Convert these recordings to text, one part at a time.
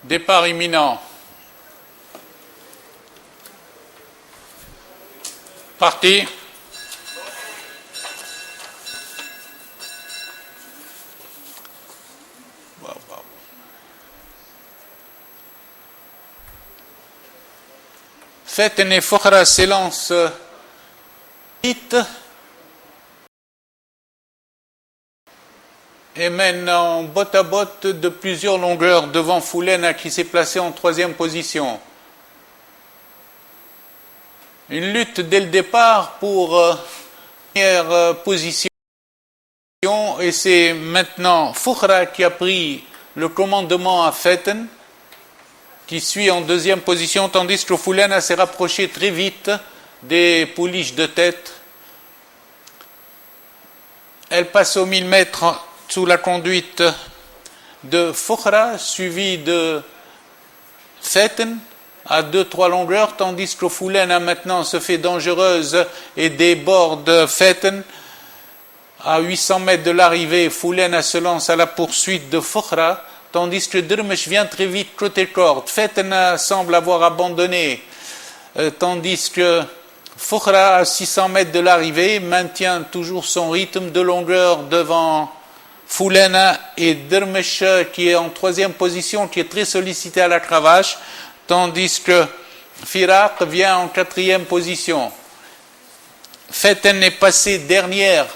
Départ imminent. Parti. Feten et Fokhra s'élancent vite et mène en botte à botte de plusieurs longueurs devant Foulena qui s'est placé en troisième position. Une lutte dès le départ pour première position et c'est maintenant Fokhra qui a pris le commandement à Feten qui suit en deuxième position tandis que Foulena s'est rapproché très vite des pouliches de tête. Elle passe aux 1000 mètres sous la conduite de Fokhra, suivi de Feten à 2-3 longueurs, tandis que Foulena maintenant se fait dangereuse et déborde Feten. À 800 mètres de l'arrivée, Foulena se lance à la poursuite de Fokhra, tandis que Dermesh vient très vite côté corde. Feten semble avoir abandonné, tandis que Fokhra, à 600 mètres de l'arrivée, maintient toujours son rythme de longueur devant Foulena et Dermesh qui est en troisième position, qui est très sollicité à la cravache, tandis que Firak vient en quatrième position. Feten est passée dernière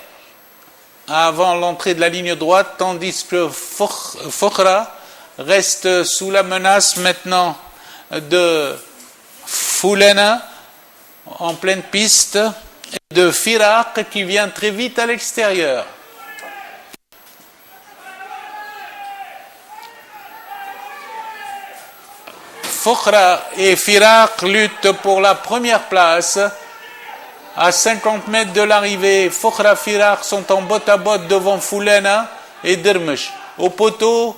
avant l'entrée de la ligne droite, tandis que Fokhra reste sous la menace maintenant de Foulena en pleine piste et de Firak qui vient très vite à l'extérieur. Fokhra et Firak luttent pour la première place. À 50 mètres de l'arrivée, Fokhra et Firak sont en botte à botte devant Foulena et Dermesh. Au poteau,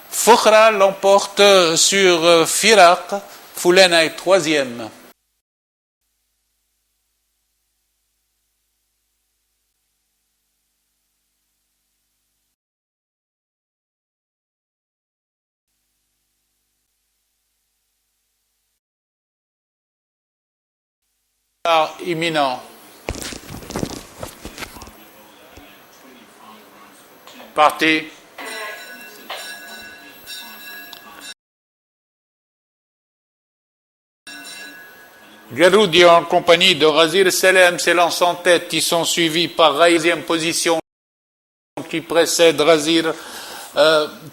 Fokhra l'emporte sur Firak. Foulena est troisième. Imminent. Parti. Garoudi en compagnie de Razir Selem s'élance en tête. Ils sont suivis par Raï, deuxième position, qui précède Razir,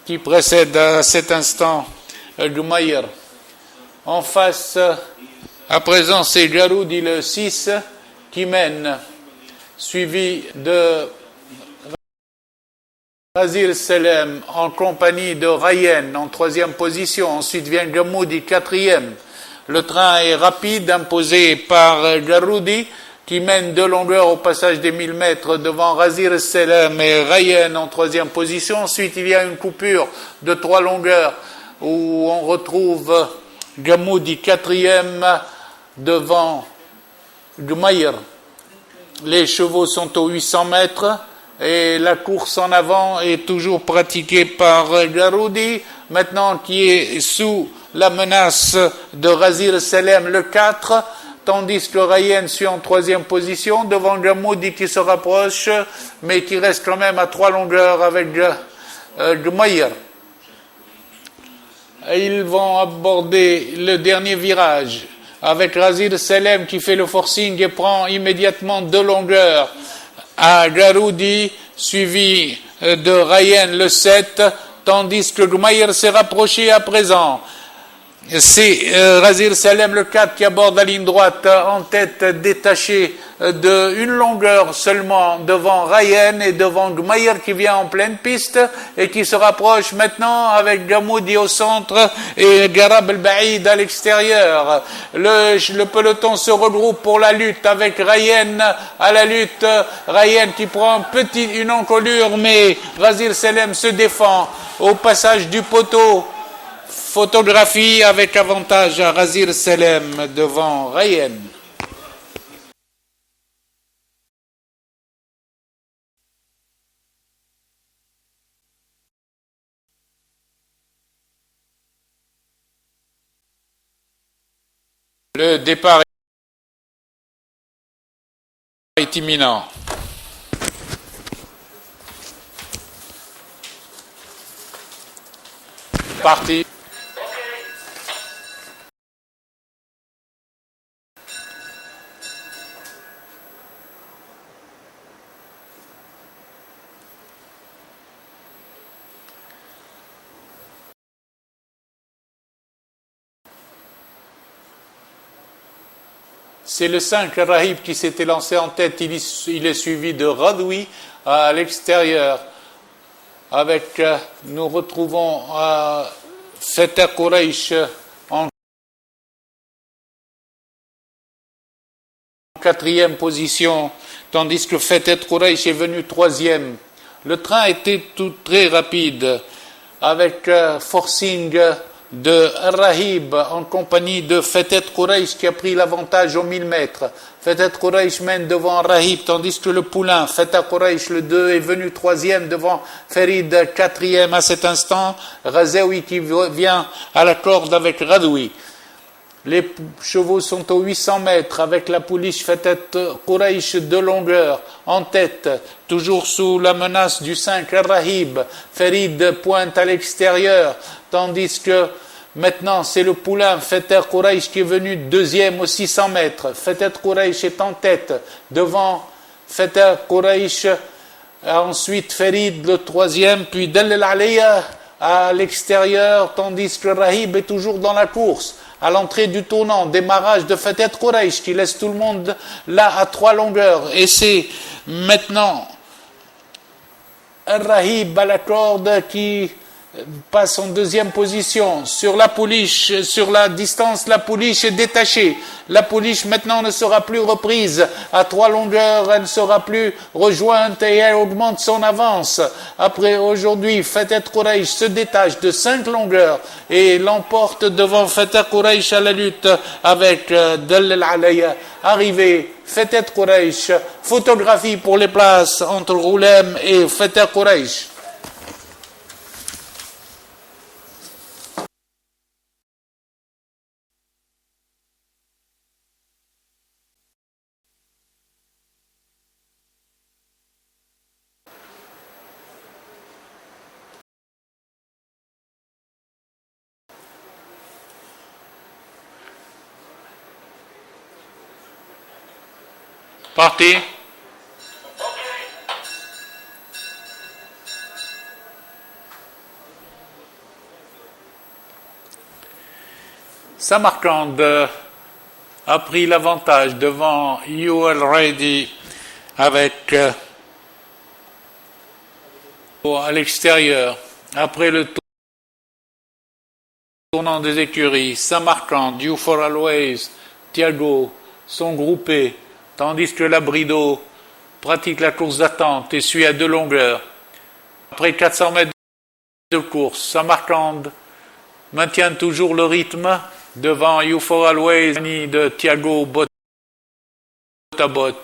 qui précède à cet instant Goumaïr. En face, à présent, c'est Garoudi le 6 qui mène, suivi de Razir Selem en compagnie de Rayen en troisième position. Ensuite vient Gamoudi, quatrième. Le train est rapide, imposé par Garoudi, qui mène de longueur au passage des 1000 mètres devant Razir Selem et Rayen en troisième position. Ensuite, il y a une coupure de 3 longueurs où on retrouve Gamoudi, quatrième, devant Goumaïr. Les chevaux sont aux 800 mètres. Et la course en avant est toujours pratiquée par Garoudi, maintenant qui est sous la menace de Razir Selem le 4, tandis que Rayen suit en troisième position, devant Gamoudi qui se rapproche, mais qui reste quand même à 3 longueurs avec Goumaïr. Ils vont aborder le dernier virage, avec Razir Selem qui fait le forcing et prend immédiatement 2 longueurs à Garoudi, suivi de Rayen le 7, tandis que Goumaïr s'est rapproché à présent. C'est Razir Selem le 4 qui aborde la ligne droite en tête détachée de 1 longueur seulement devant Rayen et devant Goumaïr qui vient en pleine piste et qui se rapproche maintenant avec Gamoudi au centre et Garab el-Baïd à l'extérieur. Le peloton se regroupe pour la lutte avec Rayen à la lutte. Rayen qui prend une encolure, mais Razir Selem se défend au passage du poteau. Photographie avec avantage à Razir Selem devant Rayen. Le départ est imminent. Parti. C'est le 5 Rahib qui s'était lancé en tête. Il est suivi de Radoui à l'extérieur. Avec, nous retrouvons Fateh Quraish en quatrième position, tandis que Fateh Quraish est venu troisième. Le train était tout très rapide, avec forcing de Rahib en compagnie de Fateh Quraish qui a pris l'avantage aux 1000 mètres. Fateh Quraish mène devant Rahib, tandis que le poulain, Fateh Quraish, le 2, est venu troisième devant Farid, quatrième à cet instant. Razaoui qui vient à la corde avec Radoui. Les chevaux sont aux 800 mètres avec la pouliche Fateh Quraish de longueur en tête, toujours sous la menace du 5 Rahib. Farid pointe à l'extérieur, tandis que maintenant c'est le poulain Fateh Quraish qui est venu deuxième aux 600 mètres. Fateh Quraish est en tête devant Fateh Quraish, ensuite Farid le troisième, puis Dalil Aliya à l'extérieur, tandis que Rahib est toujours dans la course. À l'entrée du tournant, démarrage de Fateh Quraish qui laisse tout le monde là à 3 longueurs. Et c'est maintenant Rahib à la corde qui passe en deuxième position. Sur la pouliche, sur la distance, la pouliche est détachée. La pouliche maintenant ne sera plus reprise à 3 longueurs, elle ne sera plus rejointe et elle augmente son avance. Après aujourd'hui, Fateh Quraish se détache de 5 longueurs et l'emporte devant Fateh Quraish à la lutte avec Dalil Aliya. Arrivé, Fateh Quraish, photographie pour les places entre Roulem et Fateh Quraish. Parti. Samarkand a pris l'avantage devant You Al Ready avec à l'extérieur. Après le tournant des écuries, Samarkand, You for Always, Thiago sont groupés, tandis que Labrido pratique la course d'attente et suit à 2 longueurs. Après 400 mètres de course, Samarkand maintient toujours le rythme devant You for Always de Thiago bot à bot.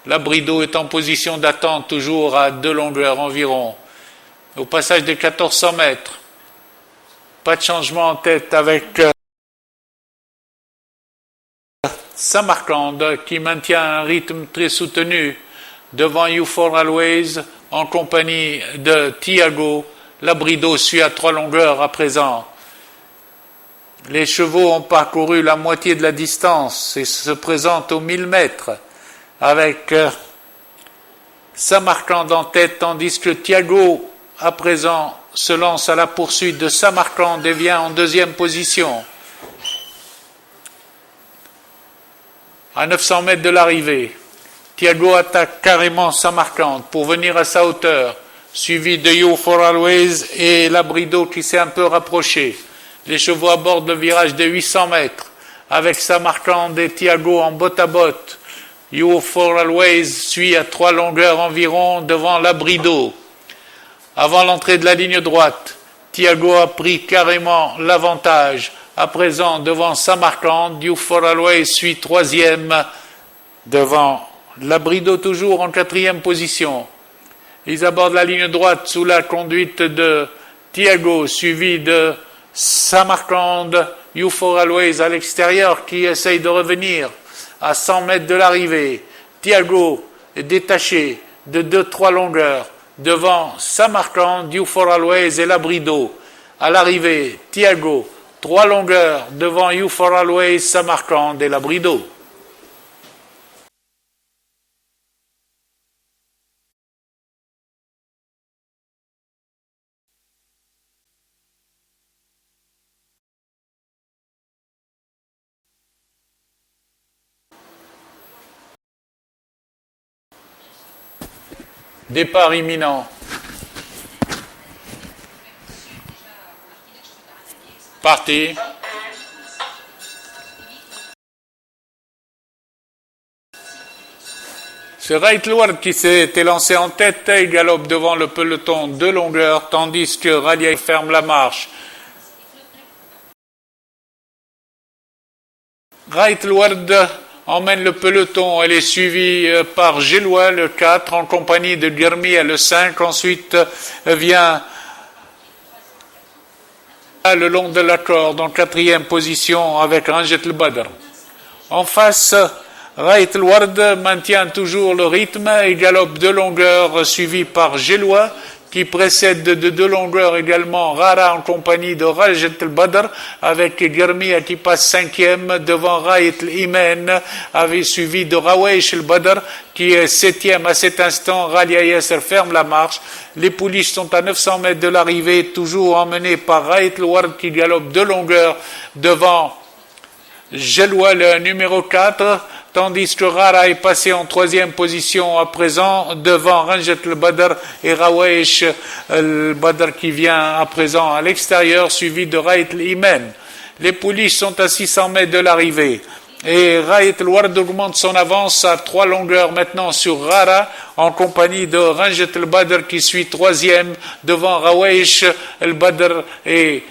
Labrido est en position d'attente toujours à 2 longueurs environ. Au passage des 1400 mètres, pas de changement en tête avec Samarkand qui maintient un rythme très soutenu devant You for Always en compagnie de Thiago. Labrido suit à 3 longueurs à présent. Les chevaux ont parcouru la moitié de la distance et se présentent aux 1000 mètres avec Samarkand en tête, tandis que Thiago à présent se lance à la poursuite de Samarkand et vient en deuxième position. À 900 mètres de l'arrivée, Thiago attaque carrément Samarkand pour venir à sa hauteur, suivi de You for Always et Labrido qui s'est un peu rapproché. Les chevaux abordent le virage de 800 mètres avec Samarkand et Thiago en botte à botte. You for Always suit à 3 longueurs environ devant Labrido. Avant l'entrée de la ligne droite, Thiago a pris carrément l'avantage. À présent, devant Samarkand, You for Always suit 3e devant Labrido, toujours en 4e position. Ils abordent la ligne droite sous la conduite de Thiago, suivi de Samarkand, Youfor Always à l'extérieur qui essaye de revenir à 100 mètres de l'arrivée. Tiago est détaché de 2-3 longueurs devant Samarkand, Youfor Always et Labrido. À l'arrivée, Tiago, 3 longueurs devant Youfor Always, Samarkand et Labrido. Départ imminent. Parti. C'est Reitloard qui s'était lancé en tête, il galope devant le peloton de longueur, tandis que Rallier ferme la marche. Reitloard emmène le peloton, elle est suivie par Gélois, le 4, en compagnie de Guermier, le 5. Ensuite vient le long de la corde, en 4e position avec Ranjet El Badr. En face, Reitloard maintient toujours le rythme, il galope de longueur, suivi par Gélois, qui précède de 2 longueurs également Rara en compagnie de Ranjet El Badr, avec Guermier qui passe 5e devant Raït Imen, suivi de Rawaish El Badr, qui est 7e à cet instant. Ralia Yasser ferme la marche. Les pouliches sont à 900 mètres de l'arrivée, toujours emmenés par Reitloard qui galope de longueur devant Gélois, le numéro 4, tandis que Rara est passé en 3e position à présent devant Ranjet El Badr et Rawaish El Badr qui vient à présent à l'extérieur, suivi de Raït Imen. Les pouliches sont à 600 mètres de l'arrivée. Et Reitloard augmente son avance à 3 longueurs maintenant sur Rara, en compagnie de Ranjet El Badr qui suit 3e devant Rawaish El Badr et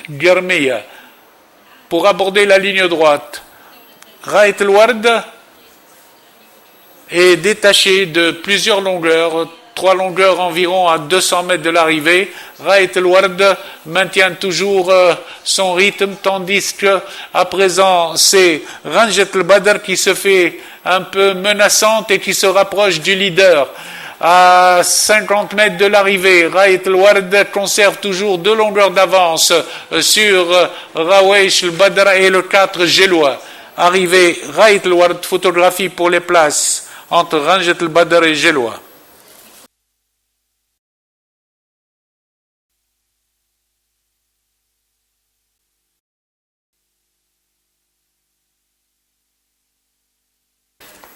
Guermier. Pour aborder la ligne droite, Reitloard est détaché de plusieurs longueurs, 3 longueurs environ à 200 mètres de l'arrivée. Reitloard maintient toujours son rythme, tandis que à présent c'est Ranjet El Badr qui se fait un peu menaçante et qui se rapproche du leader. À 50 mètres de l'arrivée, Reitloard conserve toujours 2 longueurs d'avance sur Rawaish El Badr et le 4 Gélois. Arrivé, Reitloard, photographie pour les places entre Ranjet El Badr et Gélois.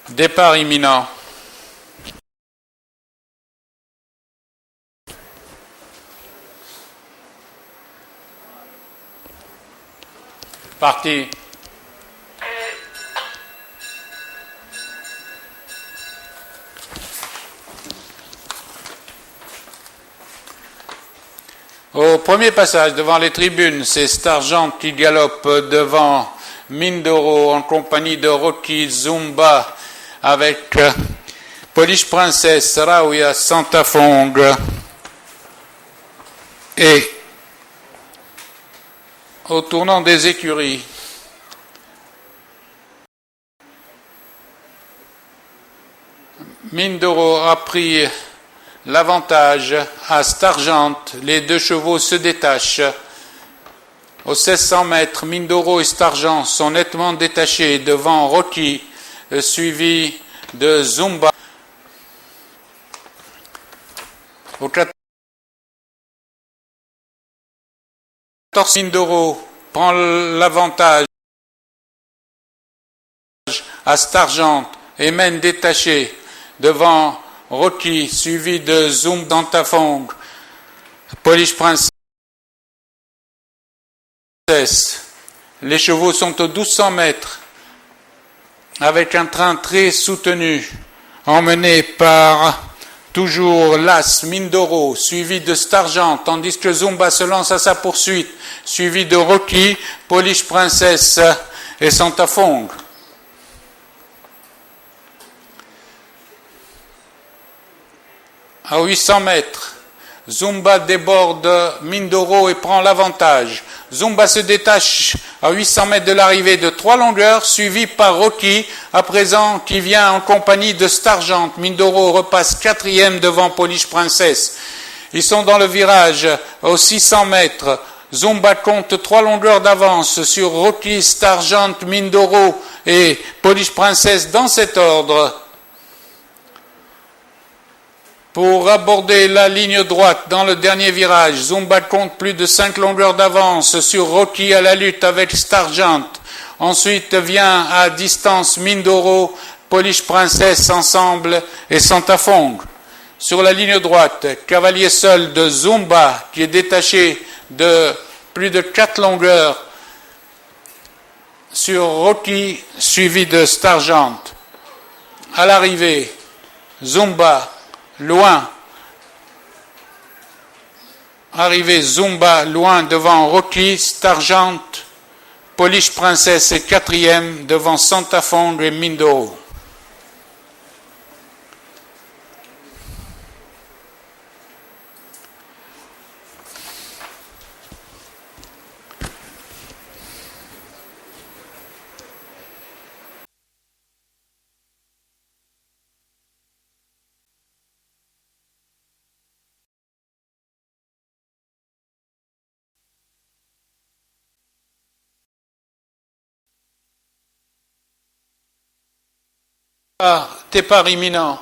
Départ imminent. Parti. Au premier passage devant les tribunes, c'est Stargent qui galope devant Mindoro en compagnie de Rocky Zumba avec Polish Princess, Rauya, Santafong et au tournant des écuries, Mindoro a pris l'avantage à Stargent. Les 2 chevaux se détachent. Aux 1600 mètres, Mindoro et Stargent sont nettement détachés devant Rocky, suivi de Zumba. Au 14, Mindoro prend l'avantage à Stargent et mène détaché devant Rocky, suivi de Zoom Dantafong, Polish Princess. Les chevaux sont aux 1200 mètres avec un train très soutenu, emmené par toujours l'As Mindoro, suivi de Stargent, tandis que Zumba se lance à sa poursuite, suivi de Rocky, Polish Princess et Santafong. À 800 mètres, Zumba déborde Mindoro et prend l'avantage. Zumba se détache à 800 mètres de l'arrivée de 3 longueurs, suivi par Rocky, à présent qui vient en compagnie de Stargent. Mindoro repasse 4e devant Polish Princess. Ils sont dans le virage aux 600 mètres. Zumba compte 3 longueurs d'avance sur Rocky, Stargent, Mindoro et Polish Princess dans cet ordre. Pour aborder la ligne droite dans le dernier virage, Zumba compte plus de 5 longueurs d'avance sur Rocky à la lutte avec Stargent. Ensuite vient à distance Mindoro, Polish Princess ensemble et Santa Fong. Sur la ligne droite, cavalier seul de Zumba qui est détaché de plus de 4 longueurs sur Rocky suivi de Stargent. À l'arrivée, Zumba loin, arrivé Zumba loin devant Rocky, Stargent, Polish Princess est 4e devant Santa Fong et Mindoro. Départ imminent.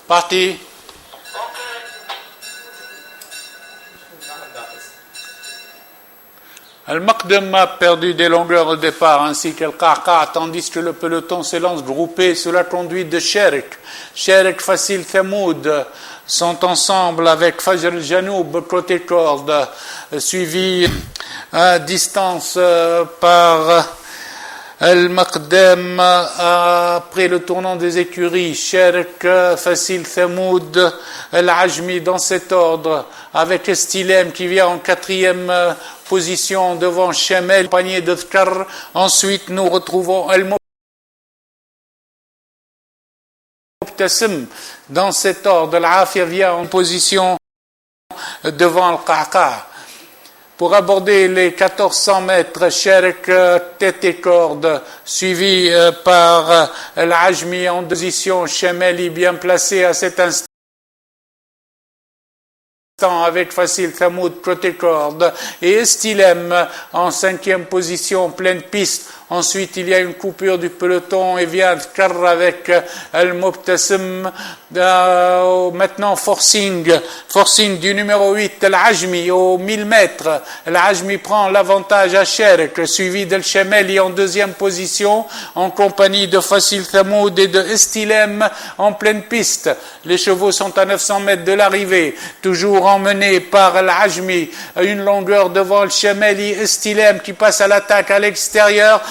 Parti. Al-Maqdam a perdu des longueurs au départ ainsi qu'Al-Qaqa, tandis que le peloton s'élance groupé sous la conduite de Sherik. Sherik, Fasil, Thamoud sont ensemble avec Fajr al-Janoub, côté corde, suivi à distance par Al-Maqdam après le tournant des écuries, Sherik, Fasil, Thamoud, Al-Ajmi dans cet ordre, avec Estilem qui vient en 4e position devant Shemel, panier de Tkar. Ensuite, nous retrouvons Al-Mubtasim dans cet ordre. Al-Afia vient en position devant Al-Qaqa. Pour aborder les 1400 mètres, Sherik, tête et corde, suivi par Al-Ajmi en position, Shemeli bien placé à cet instant avec Fasil, Thamoud, côté corde, et Estilem en 5e position, pleine piste. Ensuite, il y a une coupure du peloton et vient Tkar avec Al-Mubtasim. Maintenant, forcing du numéro 8, Al-Ajmi, aux 1000 mètres. Al-Ajmi prend l'avantage à Sherik, suivi d'Al-Shemeli en 2e position, en compagnie de Fasil, Thamoud et de Estilem en pleine piste. Les chevaux sont à 900 mètres de l'arrivée, toujours emmené par Al-Ajmi, une longueur devant Al-Shemeli, Estilem qui passe à l'attaque à l'extérieur,